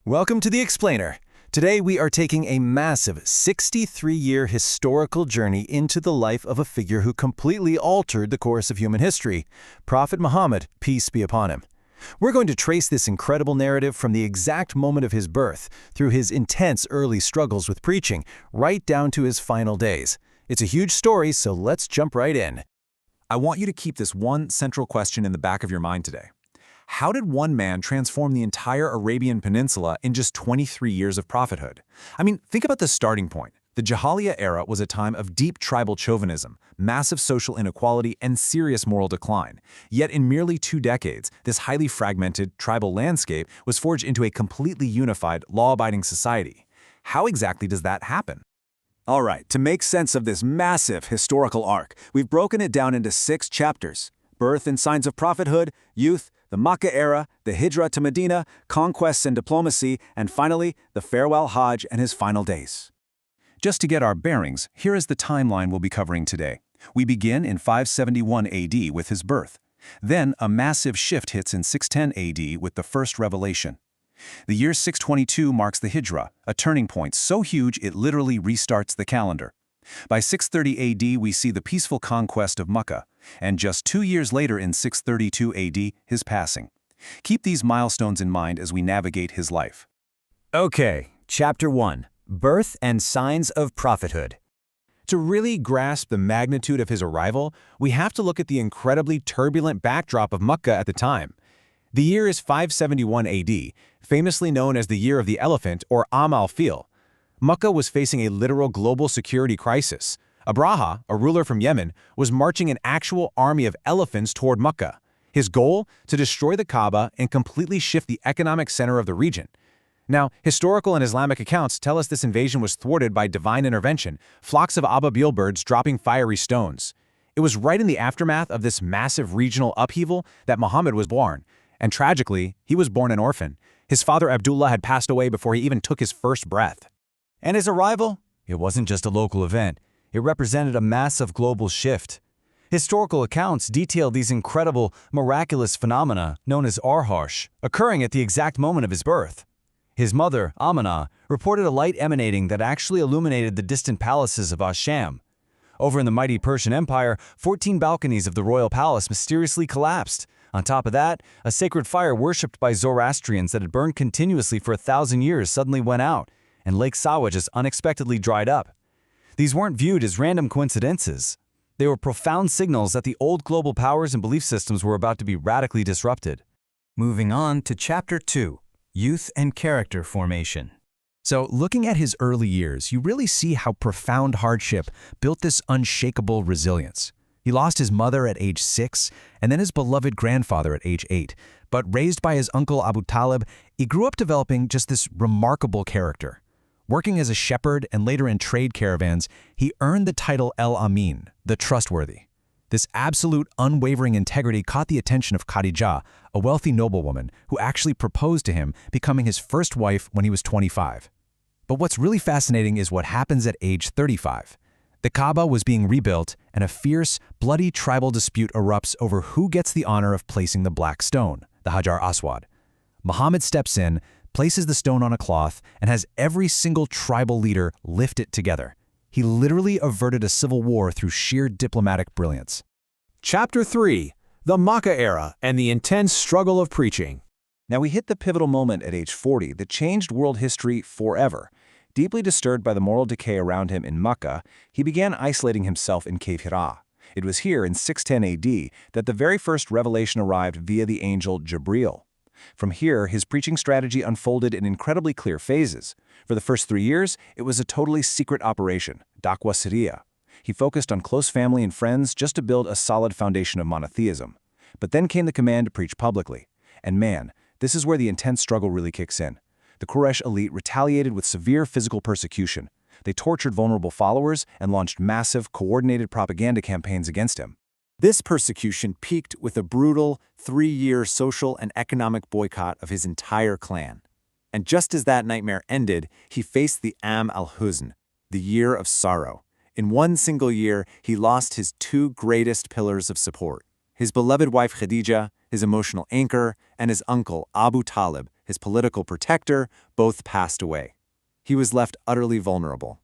Welcome to The Explainer. Today we are taking a massive 63-year historical journey into the life of a figure who completely altered the course of human history, Prophet Muhammad, peace be upon him. We're going to trace this incredible narrative from the exact moment of his birth, through his intense early struggles with preaching, right down to his final days. It's a huge story, so let's jump right in. I want you to keep this one central question in the back of your mind today. How did one man transform the entire Arabian Peninsula in just 23 years of prophethood? I mean, think about the starting point. The Jahiliyyah era was a time of deep tribal chauvinism, massive social inequality, and serious moral decline. Yet in merely 2 decades, this highly fragmented tribal landscape was forged into a completely unified, law-abiding society. How exactly does that happen? All right, to make sense of this massive historical arc, we've broken it down into 6 chapters: birth and signs of prophethood, youth, the Makkah era, the Hijrah to Medina, conquests and diplomacy, and finally, the farewell Hajj and his final days. Just to get our bearings, here is the timeline we'll be covering today. We begin in 571 AD with his birth. Then, a massive shift hits in 610 AD with the first revelation. The year 622 marks the Hijrah, a turning point so huge it literally restarts the calendar. By 630 AD, we see the peaceful conquest of Makkah, and just 2 years later in 632 AD, his passing. Keep these milestones in mind as we navigate his life. Okay, Chapter 1. Birth and Signs of Prophethood. To really grasp the magnitude of his arrival, we have to look at the incredibly turbulent backdrop of Makkah at the time. The year is 571 AD, famously known as the Year of the Elephant or Am al-Fil. Makkah was facing a literal global security crisis. Abraha, a ruler from Yemen, was marching an actual army of elephants toward Makkah. His goal? To destroy the Kaaba and completely shift the economic center of the region. Now, historical and Islamic accounts tell us this invasion was thwarted by divine intervention, flocks of ababil birds dropping fiery stones. It was right in the aftermath of this massive regional upheaval that Muhammad was born. And tragically, he was born an orphan. His father Abdullah had passed away before he even took his first breath. And his arrival? It wasn't just a local event. It represented a massive global shift. Historical accounts detail these incredible, miraculous phenomena known as Arharsh, occurring at the exact moment of his birth. His mother, Amanah, reported a light emanating that actually illuminated the distant palaces of Asham. Over in the mighty Persian Empire, 14 balconies of the royal palace mysteriously collapsed. On top of that, a sacred fire worshipped by Zoroastrians that had burned continuously for 1,000 years suddenly went out, and Lake Sawa just unexpectedly dried up. These weren't viewed as random coincidences. They were profound signals that the old global powers and belief systems were about to be radically disrupted. Moving on to Chapter 2. Youth and Character Formation. So, looking at his early years, you really see how profound hardship built this unshakable resilience. He lost his mother at age 6, and then his beloved grandfather at age 8. But raised by his uncle Abu Talib, he grew up developing just this remarkable character. Working as a shepherd and later in trade caravans, he earned the title El Amin, the trustworthy. This absolute, unwavering integrity caught the attention of Khadijah, a wealthy noblewoman who actually proposed to him, becoming his first wife when he was 25. But what's really fascinating is what happens at age 35. The Kaaba was being rebuilt, and a fierce, bloody tribal dispute erupts over who gets the honor of placing the black stone, the Hajar Aswad. Muhammad steps in, places the stone on a cloth, and has every single tribal leader lift it together. He literally averted a civil war through sheer diplomatic brilliance. Chapter 3. The Makkah Era and the Intense Struggle of Preaching. Now we hit the pivotal moment at age 40 that changed world history forever. Deeply disturbed by the moral decay around him in Makkah, he began isolating himself in Cave Hira. It was here in 610 AD that the very first revelation arrived via the angel Jibril. From here, his preaching strategy unfolded in incredibly clear phases. For the first 3 years, it was a totally secret operation, Da'wah Sirriya. He focused on close family and friends just to build a solid foundation of monotheism. But then came the command to preach publicly. And man, this is where the intense struggle really kicks in. The Quraysh elite retaliated with severe physical persecution. They tortured vulnerable followers and launched massive, coordinated propaganda campaigns against him. This persecution peaked with a brutal 3-year social and economic boycott of his entire clan. And just as that nightmare ended, he faced the Am al-Huzn, the year of sorrow. In one single year, he lost his 2 greatest pillars of support: his beloved wife Khadijah, his emotional anchor, and his uncle Abu Talib, his political protector, both passed away. He was left utterly vulnerable.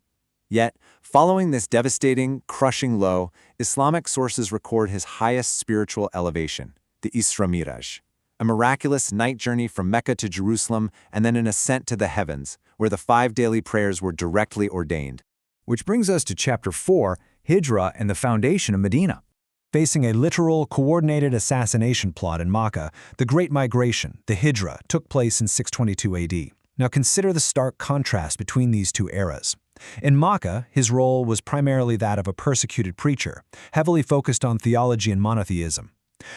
Yet, following this devastating, crushing low, Islamic sources record his highest spiritual elevation, the Isra Miraj, a miraculous night journey from Mecca to Jerusalem and then an ascent to the heavens, where the 5 daily prayers were directly ordained. Which brings us to Chapter 4, Hijra and the foundation of Medina. Facing a literal, coordinated assassination plot in Makkah, the Great Migration, the Hijra, took place in 622 AD. Now consider the stark contrast between these two eras. In Makkah, his role was primarily that of a persecuted preacher, heavily focused on theology and monotheism.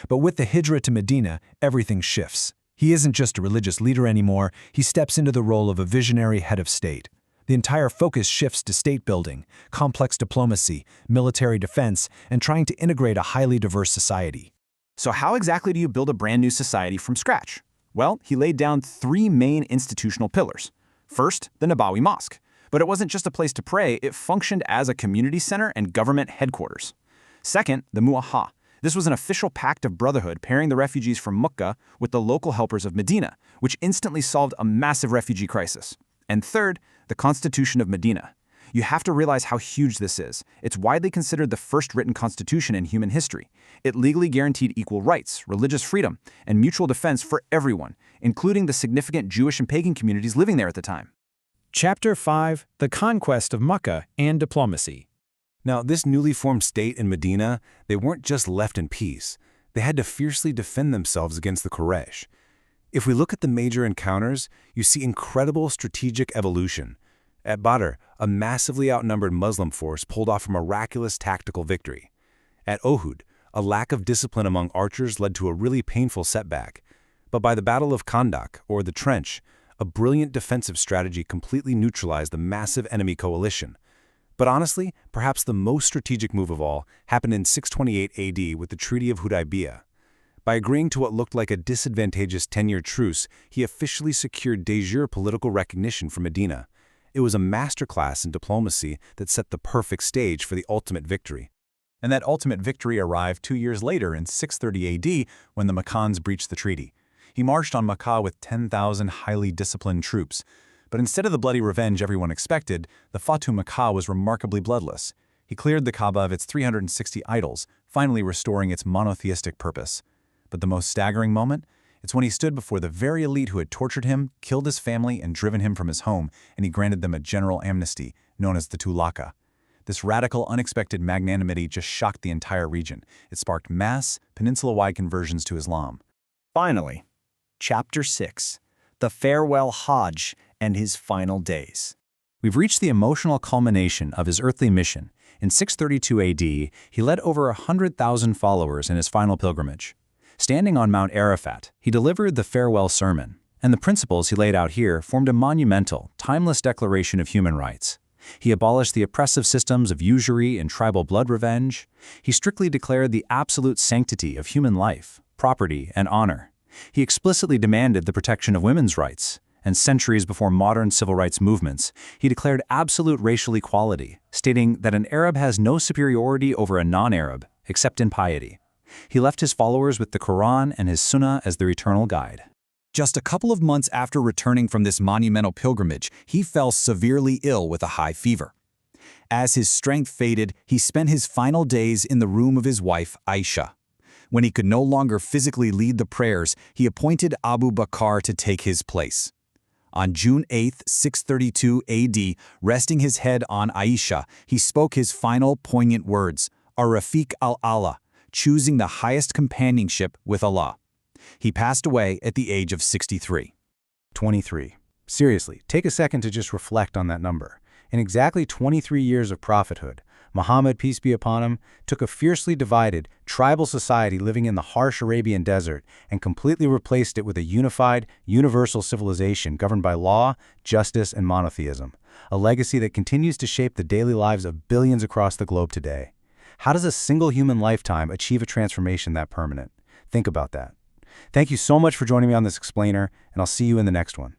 But with the Hijra to Medina, everything shifts. He isn't just a religious leader anymore, he steps into the role of a visionary head of state. The entire focus shifts to state building, complex diplomacy, military defense, and trying to integrate a highly diverse society. So how exactly do you build a brand new society from scratch? Well, he laid down 3 main institutional pillars. First, the Nabawi Mosque. But it wasn't just a place to pray, it functioned as a community center and government headquarters. Second, the Mu'ahah. This was an official pact of brotherhood pairing the refugees from Mecca with the local helpers of Medina, which instantly solved a massive refugee crisis. And third, the Constitution of Medina. You have to realize how huge this is. It's widely considered the first written constitution in human history. It legally guaranteed equal rights, religious freedom, and mutual defense for everyone, including the significant Jewish and pagan communities living there at the time. Chapter 5, The Conquest of Mecca and Diplomacy. Now, this newly formed state in Medina, they weren't just left in peace. They had to fiercely defend themselves against the Quraysh. If we look at the major encounters, you see incredible strategic evolution. At Badr, a massively outnumbered Muslim force pulled off a miraculous tactical victory. At Uhud, a lack of discipline among archers led to a really painful setback. But by the Battle of Khandak, or the Trench, a brilliant defensive strategy completely neutralized the massive enemy coalition. But honestly, perhaps the most strategic move of all happened in 628 AD with the Treaty of Hudaybiyah. By agreeing to what looked like a disadvantageous 10-year truce, he officially secured de jure political recognition for Medina. It was a masterclass in diplomacy that set the perfect stage for the ultimate victory. And that ultimate victory arrived 2 years later in 630 AD when the Meccans breached the treaty. He marched on Mecca with 10,000 highly disciplined troops. But instead of the bloody revenge everyone expected, the Fatu Mecca was remarkably bloodless. He cleared the Kaaba of its 360 idols, finally restoring its monotheistic purpose. But the most staggering moment? It's when he stood before the very elite who had tortured him, killed his family, and driven him from his home, and he granted them a general amnesty, known as the Tulaka. This radical, unexpected magnanimity just shocked the entire region. It sparked mass, peninsula-wide conversions to Islam. Finally, Chapter 6, The Farewell Hajj and His Final Days. We've reached the emotional culmination of his earthly mission. In 632 AD, he led over 100,000 followers in his final pilgrimage. Standing on Mount Arafat, he delivered the farewell sermon, and the principles he laid out here formed a monumental, timeless declaration of human rights. He abolished the oppressive systems of usury and tribal blood revenge. He strictly declared the absolute sanctity of human life, property, and honor. He explicitly demanded the protection of women's rights, and centuries before modern civil rights movements, he declared absolute racial equality, stating that an Arab has no superiority over a non-Arab, except in piety. He left his followers with the Quran and his Sunnah as their eternal guide. Just a couple of months after returning from this monumental pilgrimage, he fell severely ill with a high fever. As his strength faded, he spent his final days in the room of his wife, Aisha. When he could no longer physically lead the prayers, he appointed Abu Bakr to take his place. On June 8, 632 AD, resting his head on Aisha, he spoke his final poignant words, Ar-Rafiq al-Allah, choosing the highest companionship with Allah. He passed away at the age of 63. 23. Seriously, take a second to just reflect on that number. In exactly 23 years of prophethood, Muhammad, peace be upon him, took a fiercely divided, tribal society living in the harsh Arabian desert and completely replaced it with a unified, universal civilization governed by law, justice, and monotheism, a legacy that continues to shape the daily lives of billions across the globe today. How does a single human lifetime achieve a transformation that permanent? Think about that. Thank you so much for joining me on this explainer, and I'll see you in the next one.